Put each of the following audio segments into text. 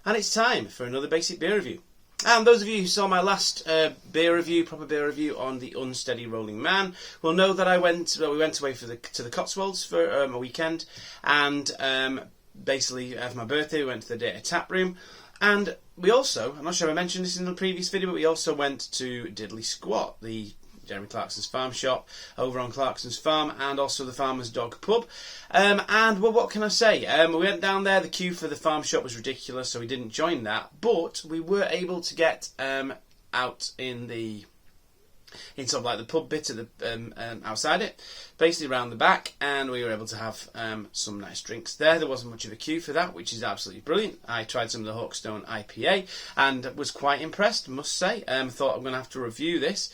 and it's time for another basic beer review. And those of you who saw my last proper beer review on the Unsteady Rolling Man will know that we went away to the Cotswolds for a weekend, and basically for my birthday we went to the Data Tap Room, and we also, I'm not sure if I mentioned this in the previous video, but we also went to Diddley Squat, the Jeremy Clarkson's farm shop over on Clarkson's Farm, and also the Farmer's Dog Pub. And well, what can I say? We went down there. The queue for the farm shop was ridiculous, so we didn't join that. But we were able to get out in sort of like the pub bit of the outside it, basically around the back, and we were able to have some nice drinks there. There wasn't much of a queue for that, which is absolutely brilliant. I tried some of the Hawkstone IPA and was quite impressed, must say. Thought I'm going to have to review this.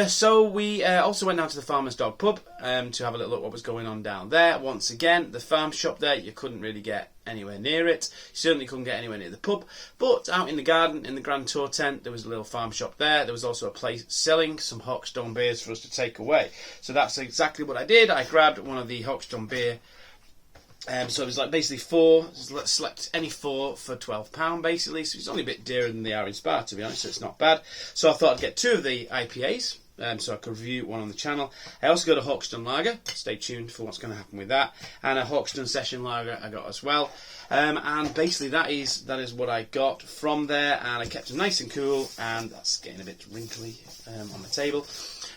So we also went down to the Farmer's Dog Pub to have a little look what was going on down there. Once again, the farm shop there, you couldn't really get anywhere near it. You certainly couldn't get anywhere near the pub. But out in the garden, in the Grand Tour tent, there was a little farm shop there. There was also a place selling some Hawkstone beers for us to take away. So that's exactly what I did. I grabbed one of the Hawkstone beer. So it was like basically select any four for £12 basically, so it's only a bit dearer than they are in Spa, to be honest, so it's not bad. So I thought I'd get two of the IPAs, so I could review one on the channel. I also got a Hawkstone Lager, stay tuned for what's going to happen with that, and a Hawkstone Session Lager I got as well. And basically that is what I got from there, and I kept them nice and cool, and that's getting a bit wrinkly on the table.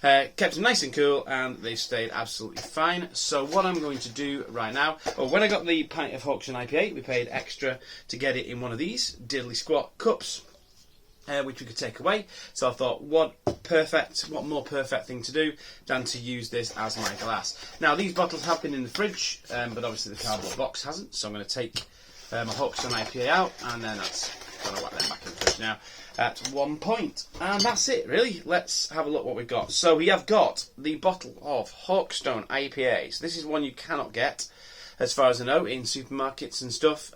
Kept them nice and cool, and they stayed absolutely fine. So what I'm going to do right now, when I got the pint of Hawkstone IPA, we paid extra to get it in one of these Diddley Squat cups, which we could take away. So I thought, what more perfect thing to do than to use this as my glass. Now these bottles have been in the fridge, but obviously the cardboard box hasn't, so I'm going to take my Hawkstone IPA out, and then that's going to whack them back in the fridge now at one point. And that's it, really. Let's have a look what we've got. So we have got the bottle of Hawkstone IPA. So this is one you cannot get, as far as I know, in supermarkets and stuff.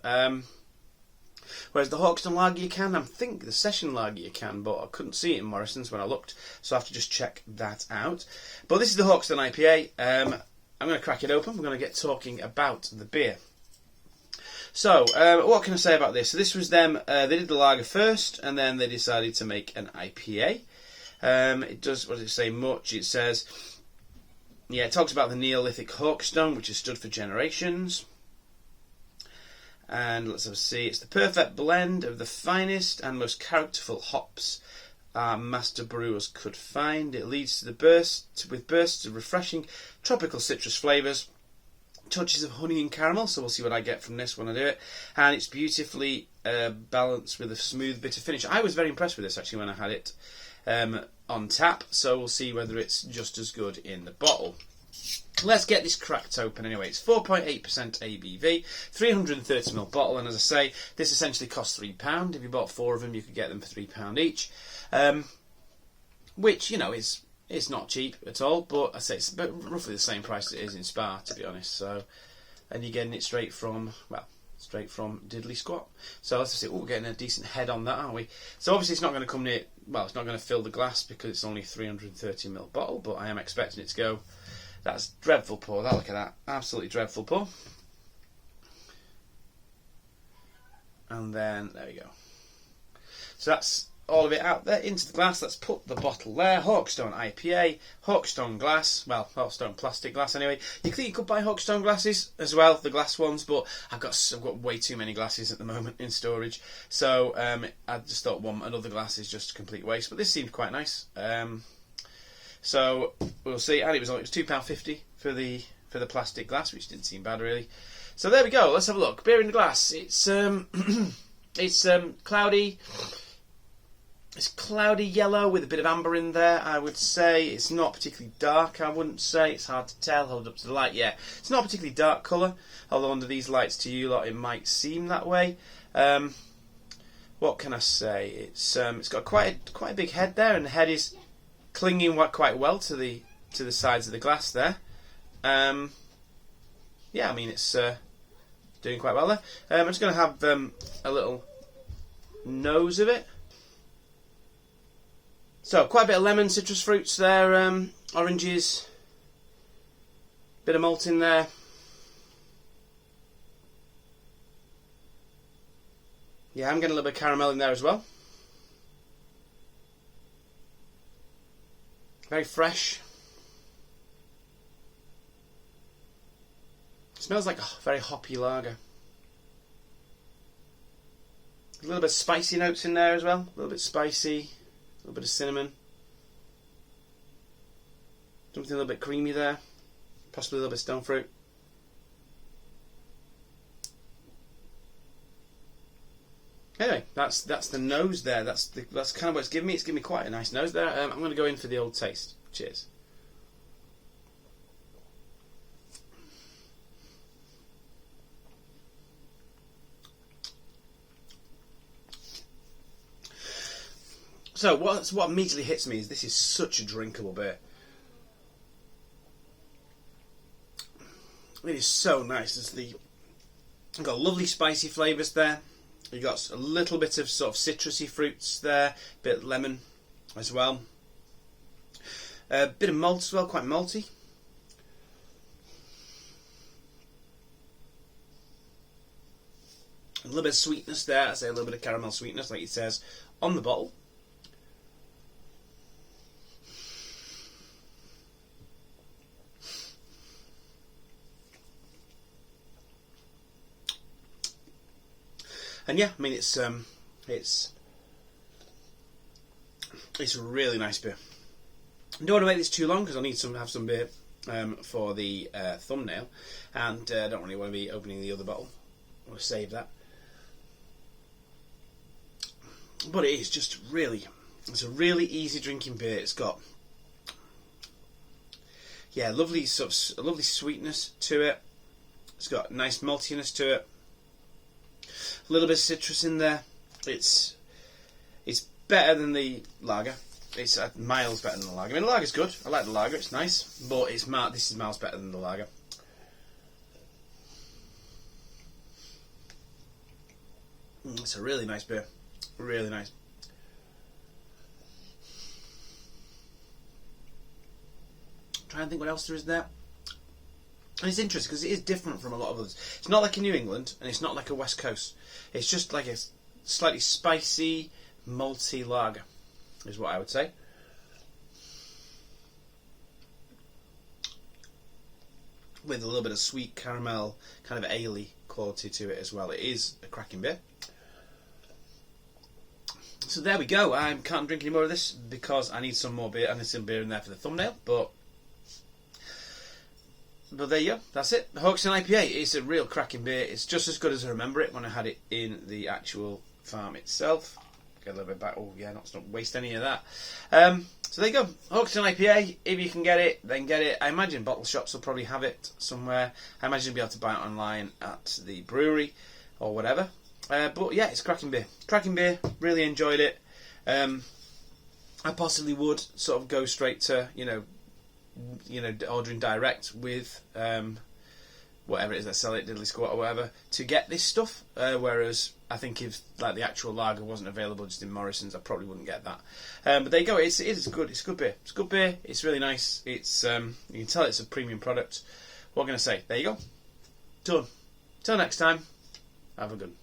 Whereas the Hawkstone Lager you can. I think the Session Lager you can, but I couldn't see it in Morrison's when I looked, so I have to just check that out. But this is the Hawkstone IPA. I'm going to crack it open. We're going to get talking about the beer. So, what can I say about this? So this was them, they did the lager first, and then they decided to make an IPA. It does, what does it say much? It says, yeah, it talks about the Neolithic Hawkstone, which has stood for generations. And let's have a see, it's the perfect blend of the finest and most characterful hops our master brewers could find. It leads to with bursts of refreshing tropical citrus flavours, touches of honey and caramel, so we'll see what I get from this when I do it, and it's beautifully balanced with a smooth bitter finish. I was very impressed with this actually when I had it on tap, so we'll see whether it's just as good in the bottle. Let's get this cracked open anyway. It's 4.8% ABV, 330ml bottle, and as I say, this essentially costs £3. If you bought 4 of them, you could get them for £3 each, which, you know, is it's not cheap at all, but I say it's roughly the same price as it is in Spa, to be honest. So, and you're getting it straight from Diddley Squat. So let's just say, we're getting a decent head on that, aren't we? So obviously it's not going to come near, well, it's not going to fill the glass because it's only a 330ml bottle, but I am expecting it to go. That's dreadful pour. Look at that, absolutely dreadful pour. And then there we go. So that's all of it out there into the glass. Let's put the bottle there. Hawkstone IPA, Hawkstone glass, well, Hawkstone plastic glass anyway. You could buy Hawkstone glasses as well, the glass ones, but I've got way too many glasses at the moment in storage, so I just thought another glass is just a complete waste, but this seemed quite nice. So we'll see, and it was £2.50 for the plastic glass, which didn't seem bad really. So there we go. Let's have a look. Beer in the glass. It's it's cloudy. It's cloudy yellow with a bit of amber in there, I would say. It's not particularly dark, I wouldn't say. It's hard to tell. Hold it up to the light. Yeah, it's not a particularly dark colour, although under these lights to you lot it might seem that way. What can I say? It's got quite a big head there, and the head is clinging quite well to the sides of the glass there. Yeah, I mean it's doing quite well there. I'm just going to have a little nose of it. So quite a bit of lemon, citrus fruits there, oranges, bit of malt in there. Yeah, I'm getting a little bit of caramel in there as well. Very fresh. Smells like a very hoppy lager. A little bit of spicy notes in there as well. A little bit spicy, a little bit of cinnamon. Something a little bit creamy there. Possibly a little bit of stone fruit. Anyway, that's the nose there. That's kind of what it's giving me. It's giving me quite a nice nose there. I'm going to go in for the old taste. Cheers. So what immediately hits me is this is such a drinkable beer. It is so nice. You've got lovely spicy flavours there. You've got a little bit of sort of citrusy fruits there, a bit of lemon as well. A bit of malt as well, quite malty. A little bit of sweetness there, I say a little bit of caramel sweetness like it says on the bottle. And yeah, I mean it's a really nice beer. I don't want to make this too long because I need to have some beer for the thumbnail, and I don't really want to be opening the other bottle. I want to save that. But it is just really, it's a really easy drinking beer. It's got lovely a lovely sweetness to it. It's got nice maltiness to it. A little bit of citrus in there. It's better than the lager. It's miles better than the lager. I mean, the lager's good. I like the lager. It's nice, but this is miles better than the lager. It's a really nice beer. Really nice. Trying to think what else there is there. And it's interesting because it is different from a lot of others. It's not like a New England, and it's not like a West Coast. It's just like a slightly spicy, malty lager, is what I would say. With a little bit of sweet caramel, kind of ale-y quality to it as well. It is a cracking beer. So there we go. I can't drink any more of this because I need some more beer. I need some beer in there for the thumbnail, but there you go. That's it. The Hawkstone IPA is a real cracking beer. It's just as good as I remember it when I had it in the actual farm itself. Get a little bit back. Oh yeah, not waste any of that. So there you go. Hawkstone IPA. If you can get it, then get it. I imagine bottle shops will probably have it somewhere. I imagine you'll be able to buy it online at the brewery or whatever. But yeah, it's a cracking beer. Cracking beer. Really enjoyed it. I possibly would sort of go straight to ordering direct with whatever it is that sell it, Diddley Squat or whatever, to get this stuff. Whereas I think if like the actual lager wasn't available just in Morrison's, I probably wouldn't get that. But there you go. It is good. It's a good beer. It's a good beer. It's really nice. It's you can tell it's a premium product. What can I say? There you go. Done. Till next time. Have a good one.